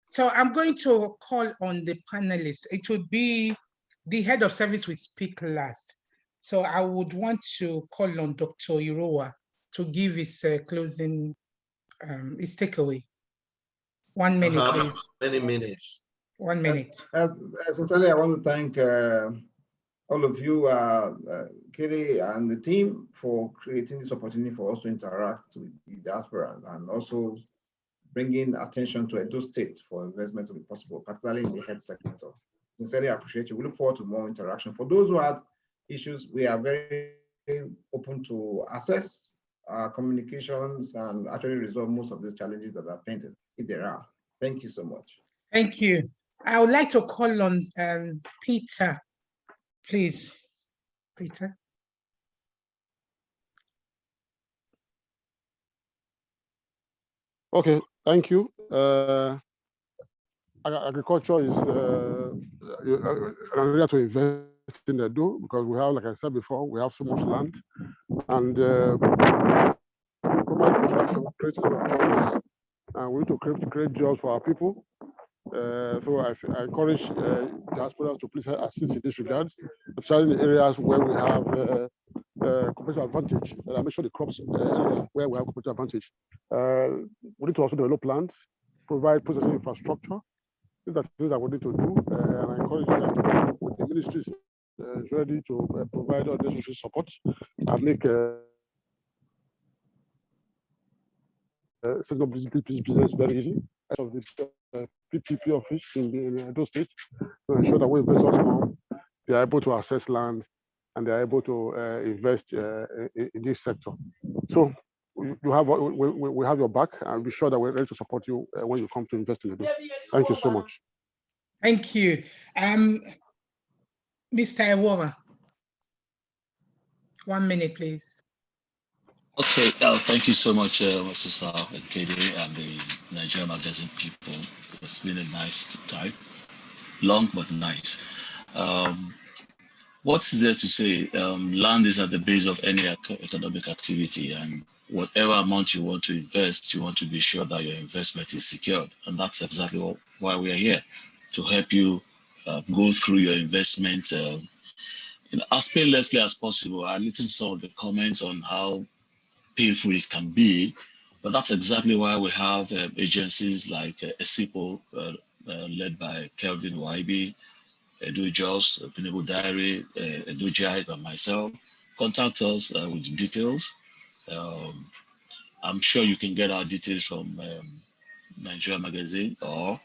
So I'm going to call on the panelists. It would be the head of service will speak last. So I would want to call on Dr. Irowa to give his closing, his takeaway. 1 minute, please. Many minutes. 1 minute. Sincerely, I want to thank all of you, Katie and the team, for creating this opportunity for us to interact with the diaspora and also bringing attention to Edo State for investment to be possible, particularly in the health sector. Sincerely, I appreciate you. We look forward to more interaction. For those who have issues, we are very open to assess communications and actually resolve most of these challenges that are painted, if there are. Thank you so much. Thank you. I would like to call on Peter, please. Peter. Okay, thank you. Agriculture is an area to invest in Edo because we have, like I said before, we have so much land, and create jobs, and we need to create jobs for our people. So I encourage diaspora to please assist in this regard, especially in areas where we have competitive advantage. And I make sure the crops area where we have competitive advantage. We need to also develop land, provide processing infrastructure. These are things that we need to do. And I encourage you guys to work with the ministries ready to provide all the necessary support and make setting up business very easy. Of the PPP office in those states to ensure that when investors come, they are able to access land and they are able to invest in this sector. So we have your back, and be sure that we're ready to support you when you come to invest in Edo. Thank you so much. Thank you. Mr. Irowa, 1 minute, please. Okay, thank you so much, Mr. KD and the Nigerian Magazine people. It's been a nice time, long but nice. What's there to say? Land is at the base of any economic activity, and whatever amount you want to invest, you want to be sure that your investment is secured, and that's exactly why we are here, to help you go through your investment as painlessly as possible. I listened to some of the comments on how painful it can be, but that's exactly why we have agencies like ESIPO, led by Kelvin Waibi, Edo Jos, Pineable Diary, Edo Jai, and myself. Contact us with details. I'm sure you can get our details from Nigeria Magazine or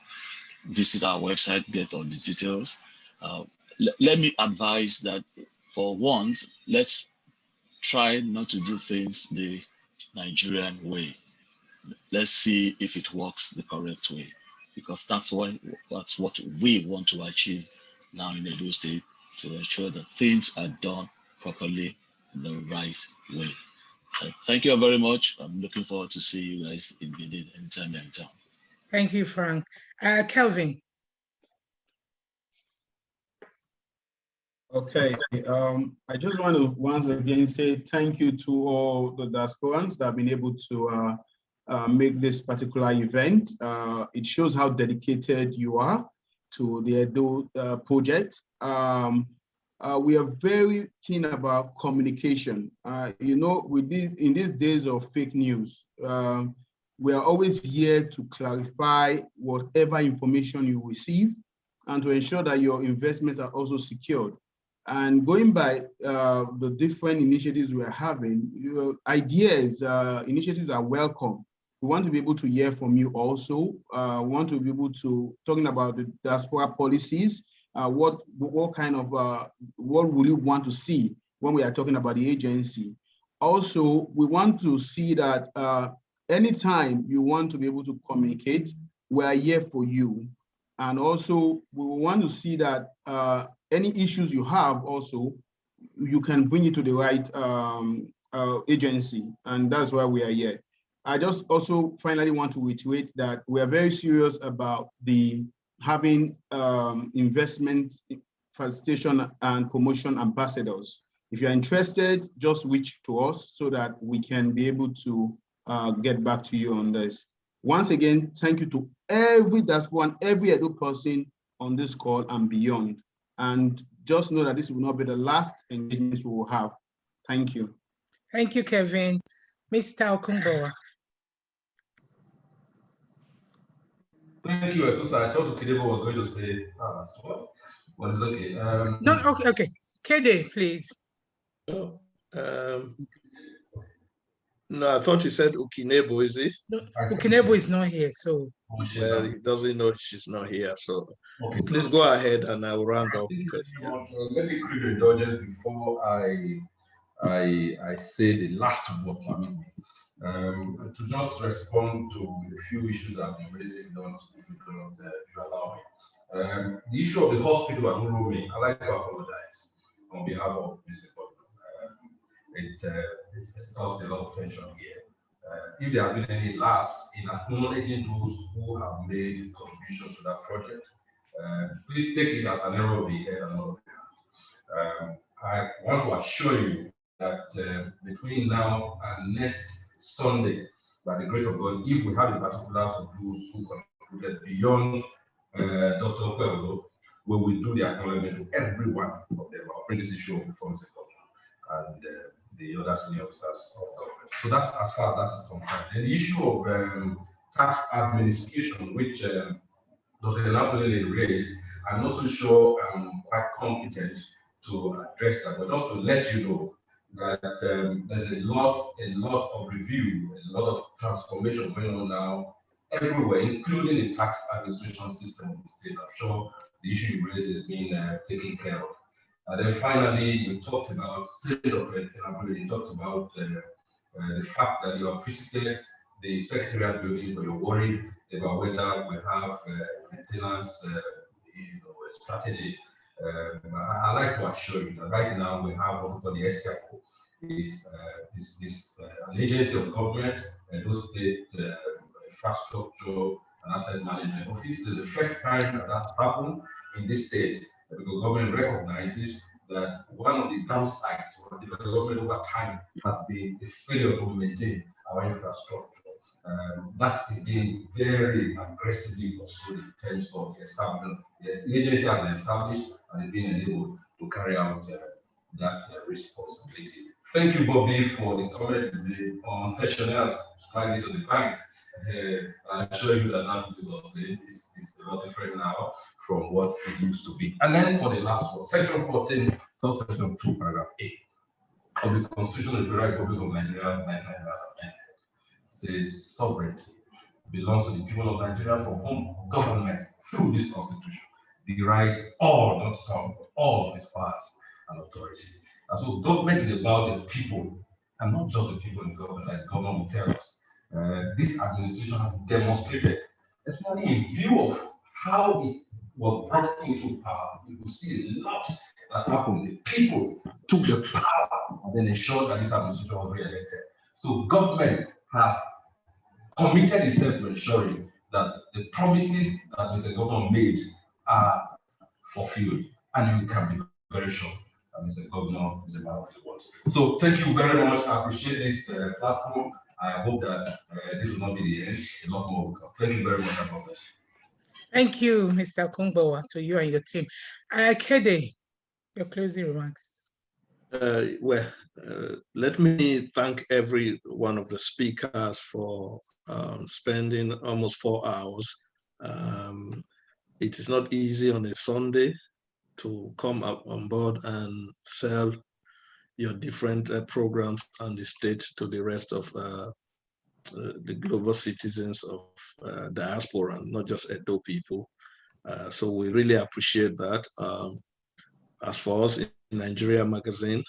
visit our website, get all the details. Let me advise that for once, let's try not to do things the Nigerian way. Let's see if it works the correct way, because that's what we want to achieve now in Edo State, to ensure that things are done properly in the right way. Thank you very much. I'm looking forward to see you guys in Benin anytime. Thank you, Frank. Kelvin. Okay, I just want to once again say thank you to all the diasporans that have been able to make this particular event. It shows how dedicated you are to the Edo project. We are very keen about communication. You know, in these days of fake news, we are always here to clarify whatever information you receive and to ensure that your investments are also secured. And going by the different initiatives we are having, ideas, initiatives are welcome. We want to be able to hear from you also. We want to be able to, talking about the diaspora policies, what kind of, what will you want to see when we are talking about the agency? Also, we want to see that anytime you want to be able to communicate, we are here for you. And also, we want to see that any issues you have also, you can bring it to the right agency, and that's why we are here. I just also finally want to reiterate that we are very serious about having investment facilitation and promotion ambassadors. If you're interested, just reach to us so that we can be able to get back to you on this. Once again, thank you to every diaspora and every Edo person on this call and beyond. And just know that this will not be the last engagement we will have. Thank you. Thank you, Kevin. Mr. Okungbowa. Thank you, Esusa. I thought Ukidebo was going to say, but it's okay. No, okay. Kede, please. Oh, no, I thought you said Ukinebo, is he? No, Ukinebo is not here, so. Well, he doesn't know she's not here, so Okay, please go ahead and I will round up. Let me crave indulgence before I say the last word. To just respond to a few issues that have been raised, if you allow me. The issue of the hospital at Urumi, I'd like to apologize on behalf of Mr. It's caused a lot of tension here. If there have been any lapse in acknowledging those who have made contributions to that project, please take it as an error of the head and not of the heart. I want to assure you that between now and next Sunday, by the grace of God, if we have the particulars of those who contributed beyond Dr. Okwello, we will do the acknowledgement to every one of them. I'll bring this issue up before Mr. Governor and the other senior officers of government. So that's as far as that is concerned. And the issue of tax administration, which Dr. Napoli raised, I'm not so sure I'm quite competent to address that, but just to let you know that there's a lot of review, a lot of transformation going on now everywhere, including the tax administration system of the state. I'm sure the issue you raised is being taken care of. And then finally, you talked about you talked about the fact that you have visited the secretariat building, but you're worried about whether we have maintenance strategy. I'd like to assure you that right now we have what we call the SCAPO. This an agency of government, those state infrastructure and asset management office. This is the first time that that's happened in this state, because government recognizes that one of the downsides of the development over time has been a failure to maintain our infrastructure. That is being very aggressively pursued in terms of the establishment. The agency has been established and is being enabled to carry out that responsibility. Thank you, Bobby, for the comment on pensioners smiling to the bank. I assure you that that is a lot different now from what it used to be. And then for the last one, Section 14, subsection 2, paragraph A of the Constitution of the Federal Republic of Nigeria, says sovereignty belongs to the people of Nigeria, from whom government, through this constitution, derives all, not some, but all of its powers and authority. And so government is about the people, and not just the people in government, like government will tell us. This administration has demonstrated, especially in view of how it was brought into power. You will see a lot that happened. The people took the power and then ensured that this administration was re-elected. So government has committed itself to ensuring that the promises that Mr. Governor made are fulfilled, and you can be very sure that Mr. Governor is a man of his words. So thank you very much. I appreciate this platform. I hope that this will not be the end. A lot more will come. Thank you very much. I promise. Thank you, Mr. Okungbowa, to you and your team. Kede, your closing remarks. Let me thank every one of the speakers for spending almost 4 hours. It is not easy on a Sunday to come up on board and sell your different programs and the state to the rest of the global citizens of diaspora, and not just Edo people. So we really appreciate that. As for us in Nigeria Magazine,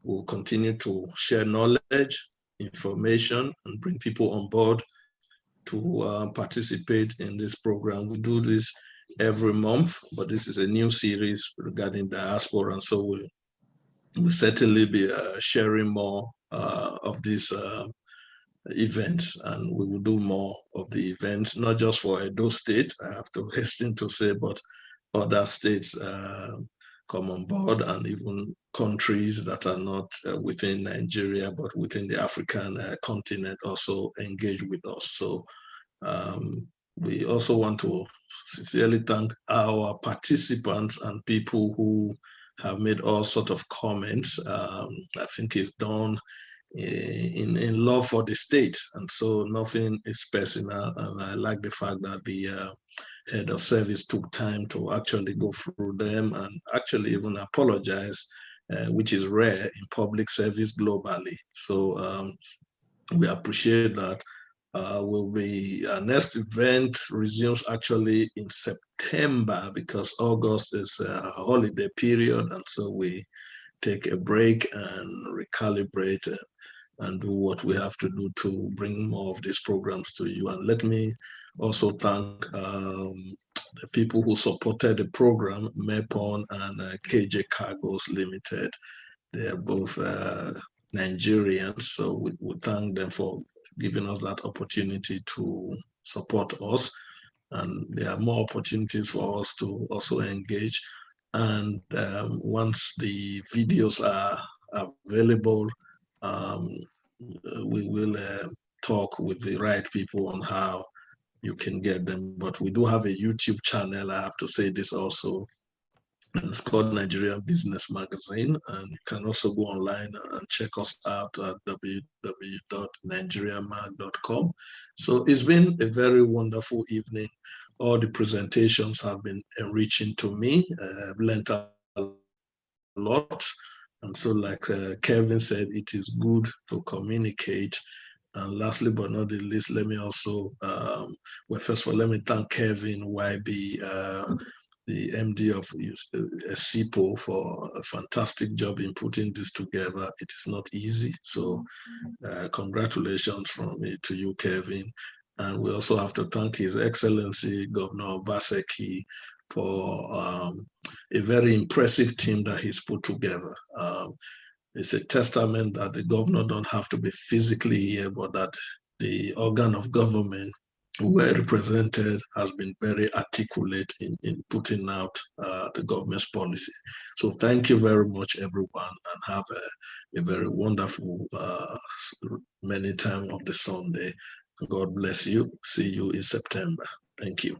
we'll continue to share knowledge, information, and bring people on board to participate in this program. We do this every month, but this is a new series regarding diaspora, and so we'll certainly be sharing more of these events, and we will do more of the events, not just for Edo State, I have to hasten to say, but other states come on board, and even countries that are not within Nigeria, but within the African continent also engage with us. So We also want to sincerely thank our participants and people who have made all sorts of comments. I think it's done in love for the state, and so nothing is personal. And I like the fact that the head of service took time to actually go through them and actually even apologize, which is rare in public service globally. So we appreciate that. Our next event resumes actually in September, because August is a holiday period, and so we take a break and recalibrate and do what we have to do to bring more of these programs to you. And let me also thank the people who supported the program, MEPON and KJ Cargos Limited. They are both Nigerians, so we thank them for giving us that opportunity to support us. And there are more opportunities for us to also engage. And once the videos are available, we will talk with the right people on how you can get them. But we do have a YouTube channel, I have to say this also. It's called Nigerian Business Magazine, and you can also go online and check us out at www.nigeriamag.com. So it's been a very wonderful evening. All the presentations have been enriching to me. I've learned a lot. And so like Kevin said, it is good to communicate. And lastly, but not the least, let me also, well, first of all, let me thank Kevin YB, the MD of SIPO, for a fantastic job in putting this together. It is not easy. So congratulations from me to you, Kevin. And we also have to thank His Excellency, Governor Obaseki, for a very impressive team that he's put together. It's a testament that the governor don't have to be physically here, but that the organ of government well represented has been very articulate in putting out the government's policy. So thank you very much, everyone, and have a very wonderful many time of the Sunday. God bless you. See you in September. Thank you.